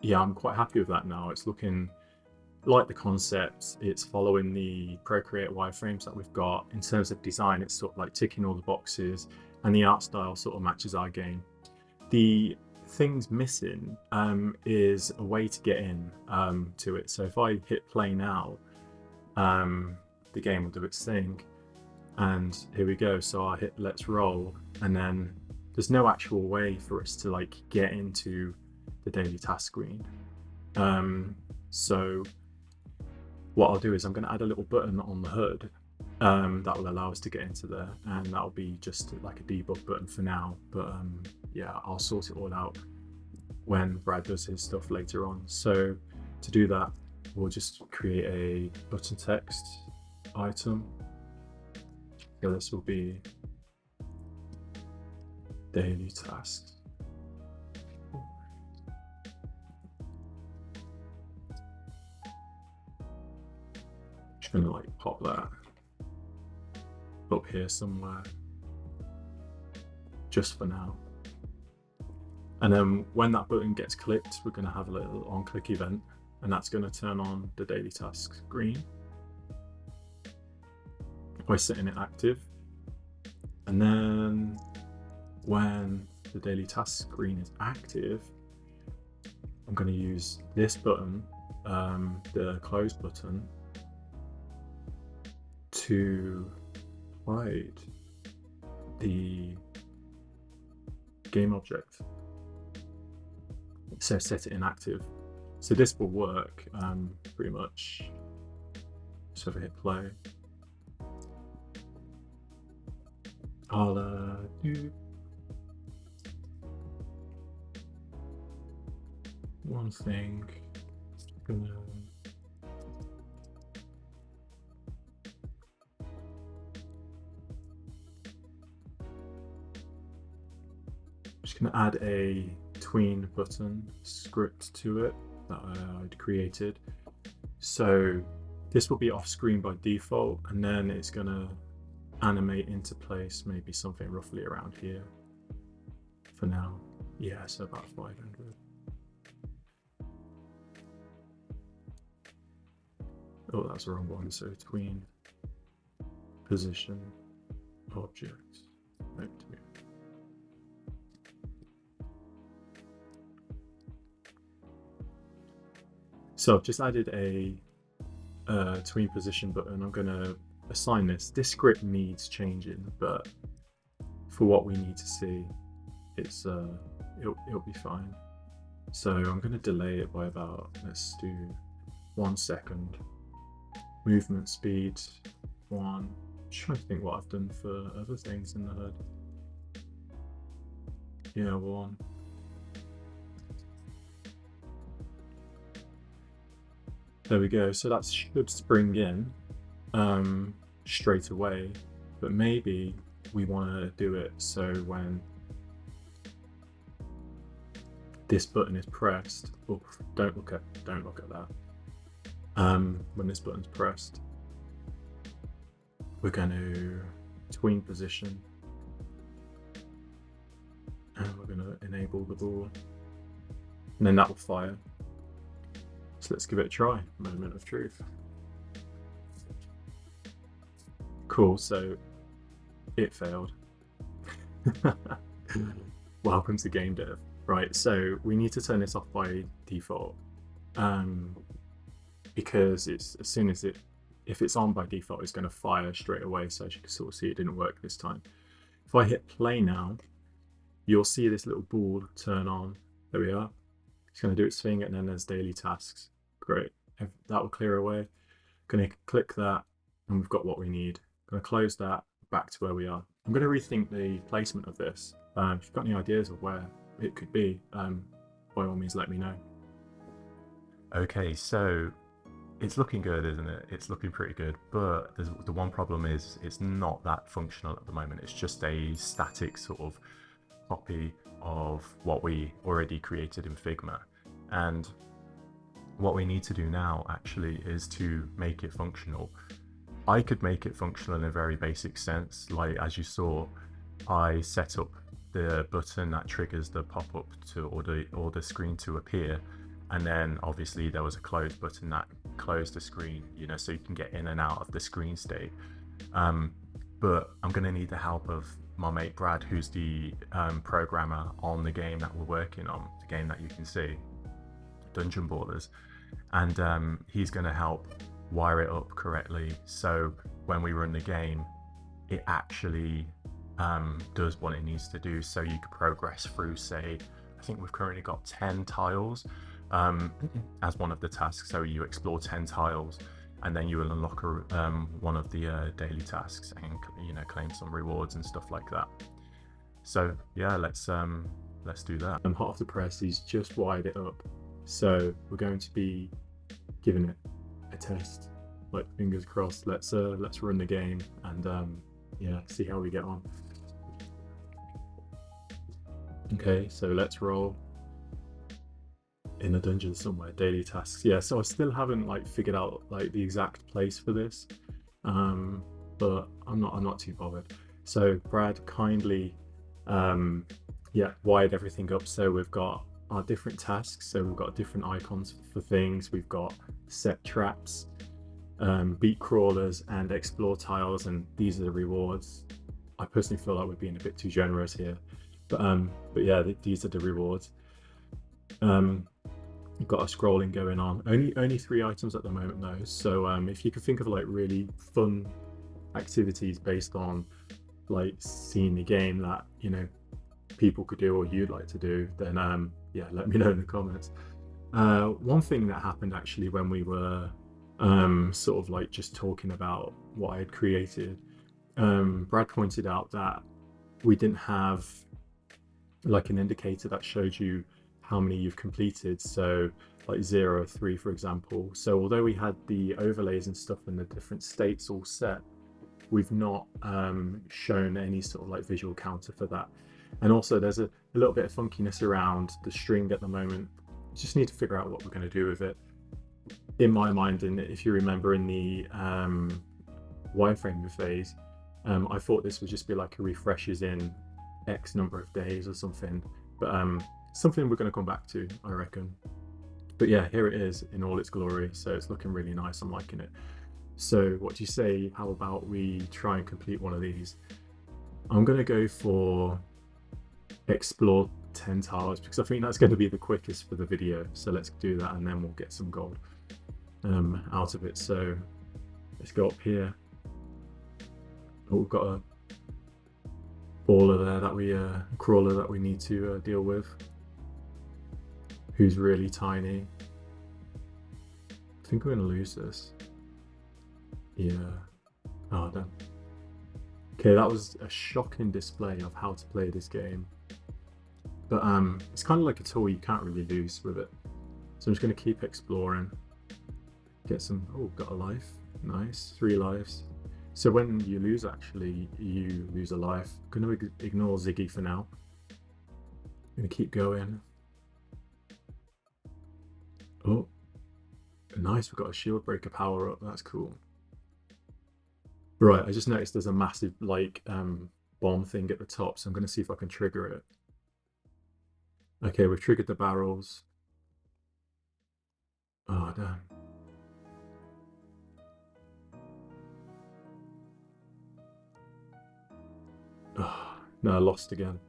yeah, I'm quite happy with that now. It's looking like the concept. It's following the Procreate wireframes that we've got. In terms of design, it's sort of like ticking all the boxes, and the art style sort of matches our game. The things missing is a way to get in to it. So if I hit play now, the game will do its thing. And here we go. So I hit let's roll, and then there's no actual way for us to like get into the daily task screen. So what I'll do is I'm going to add a little button on the hood that will allow us to get into there, and that'll be just like a debug button for now. But yeah, I'll sort it all out when Brad does his stuff later on. So to do that, we'll just create a button text item. So this will be daily tasks. Just gonna like pop that up here somewhere, just for now. And then when that button gets clicked, we're gonna have a little on-click event, and that's gonna turn on the daily tasks screen by setting it active. And then when the daily task screen is active, I'm going to use this button, the close button, to hide the game object. So set it inactive. So this will work pretty much. So if I hit play, I'll do one thing. Just gonna add a tween button script to it that I'd created. So this will be off screen by default, and then it's gonna animate into place, maybe something roughly around here for now. Yeah, so about 500. Oh, that's the wrong one. So tween position object. Right. So I've just added a tween position button. I'm going to assign this. This script needs changing, but for what we need to see, it's it'll be fine. So I'm going to delay it by about, let's do 1 second. Movement speed 1. I'm trying to think what I've done for other things in the hood. Yeah, 1. There we go. So that should spring in straight away, but maybe we want to do it so when this button is pressed, oh, don't look at that. When this button's pressed, we're going to tween position, and we're going to enable the ball, and then that will fire. So let's give it a try. Moment of truth. Cool, so it failed. Welcome to game dev. Right, so we need to turn this off by default, because it's as soon as if it's on by default, it's going to fire straight away. So as you can sort of see, it didn't work this time. If I hit play now, you'll see this little ball turn on. There we are. It's going to do its thing, and then there's daily tasks. Great, that will clear away. Going to click that, and we've got what we need. Going to close that, back to where we are. I'm going to rethink the placement of this. If you've got any ideas of where it could be, by all means let me know. Okay, so it's looking good, isn't it? It's looking pretty good, but the one problem is it's not that functional at the moment. It's just a static sort of copy of what we already created in Figma. And what we need to do now actually is to make it functional. I could make it functional in a very basic sense. Like as you saw, I set up the button that triggers the pop-up to or the screen to appear, and then obviously there was a close button that closed the screen, you know, so you can get in and out of the screen state. But I'm going to need the help of my mate Brad, who's the programmer on the game that we're working on, the game that you can see, Dungeon Ballerz, and he's going to help wire it up correctly, so when we run the game it actually does what it needs to do, so you could progress through, say, I think we've currently got 10 tiles as one of the tasks, so you explore 10 tiles and then you will unlock one of the daily tasks and, you know, claim some rewards and stuff like that. So yeah, let's do that. Hot off the press, he's just wired it up, so we're going to be giving it a test, like fingers crossed. Let's run the game and yeah, see how we get on. Okay, so let's roll. In a dungeon somewhere, daily tasks. Yeah, so I still haven't like figured out like the exact place for this, but I'm not too bothered. So Brad kindly yeah, wired everything up, so we've got our different tasks, so we've got different icons for things, we've got set traps, beat crawlers and explore tiles, and these are the rewards. I personally feel like we're being a bit too generous here, but yeah, these are the rewards. You've got a scrolling going on. Only 3 items at the moment though, so if you could think of like really fun activities based on like seeing the game that, you know, people could do or you'd like to do, then yeah, let me know in the comments. One thing that happened actually when we were sort of like just talking about what I had created, Brad pointed out that we didn't have like an indicator that showed you how many you've completed, so like 0 or 3 for example. So although we had the overlays and stuff in the different states all set, we've not shown any sort of like visual counter for that. And also there's a little bit of funkiness around the string at the moment. Just need to figure out what we're going to do with it. In my mind, and if you remember in the wireframe phase, I thought this would just be like a refreshes in X number of days or something, but something we're going to come back to, I reckon. But yeah, here it is in all its glory, so it's looking really nice. I'm liking it. So what do you say, how about we try and complete one of these? I'm going to go for explore 10 tiles because I think that's going to be the quickest for the video, so let's do that and then we'll get some gold out of it. So let's go up here. Oh, we've got a baller there that we crawler that we need to deal with, who's really tiny. I think we're gonna lose this. Yeah. Oh damn. Okay, that was a shocking display of how to play this game, but it's kind of like a tool you can't really lose with it. So I'm just going to keep exploring, get some. Oh, got a life. Nice, 3 lives. So when you lose, actually you lose a life. I'm going to ignore Ziggy for now. I'm going to keep going. Oh, nice, we've got a shield breaker power up. That's cool. Right, I just noticed there's a massive like bomb thing at the top, so I'm going to see if I can trigger it. Okay, we've triggered the barrels. Oh damn. Oh, no, I lost again.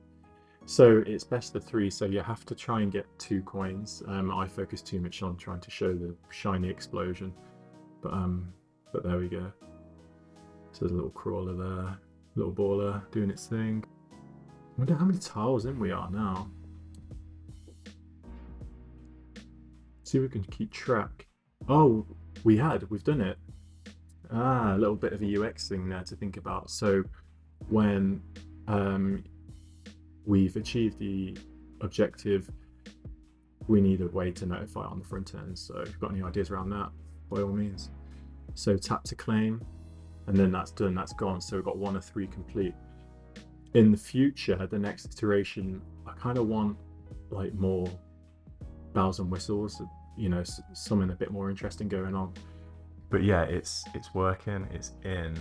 So it's best of 3, so you have to try and get 2 coins. I focus too much on trying to show the shiny explosion, but there we go. So there's a little crawler there, little baller doing its thing. I wonder how many tiles in we are now. See if we can keep track. Oh, we've done it. Ah, a little bit of a UX thing there to think about. So when we've achieved the objective, we need a way to notify on the front end. So if you've got any ideas around that, by all means. So tap to claim, and then that's done, that's gone. So we've got 1 of 3 complete. In the future, the next iteration, I kind of want like more bells and whistles, you know, something a bit more interesting going on. But yeah, it's working, it's in,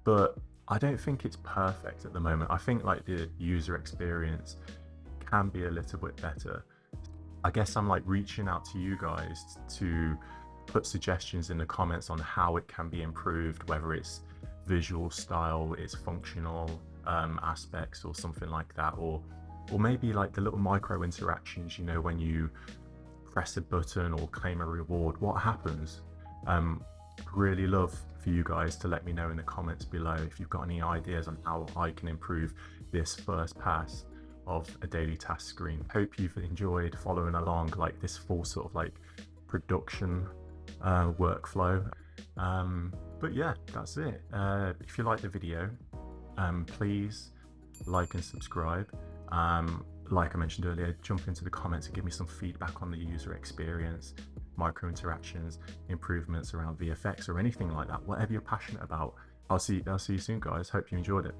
but I don't think it's perfect at the moment. I think like the user experience can be a little bit better. I guess I'm like reaching out to you guys to put suggestions in the comments on how it can be improved, whether it's visual style, it's functional aspects or something like that, or maybe like the little micro interactions, you know, when you press a button or claim a reward, what happens? Really love for you guys to let me know in the comments below if you've got any ideas on how I can improve this first pass of a daily task screen. Hope you've enjoyed following along like this full sort of like production workflow. But yeah, that's it. If you like the video, please like and subscribe. Like I mentioned earlier, jump into the comments and give me some feedback on the user experience, micro interactions, improvements around VFX or anything like that. Whatever you're passionate about. I'll see you soon, guys. Hope you enjoyed it.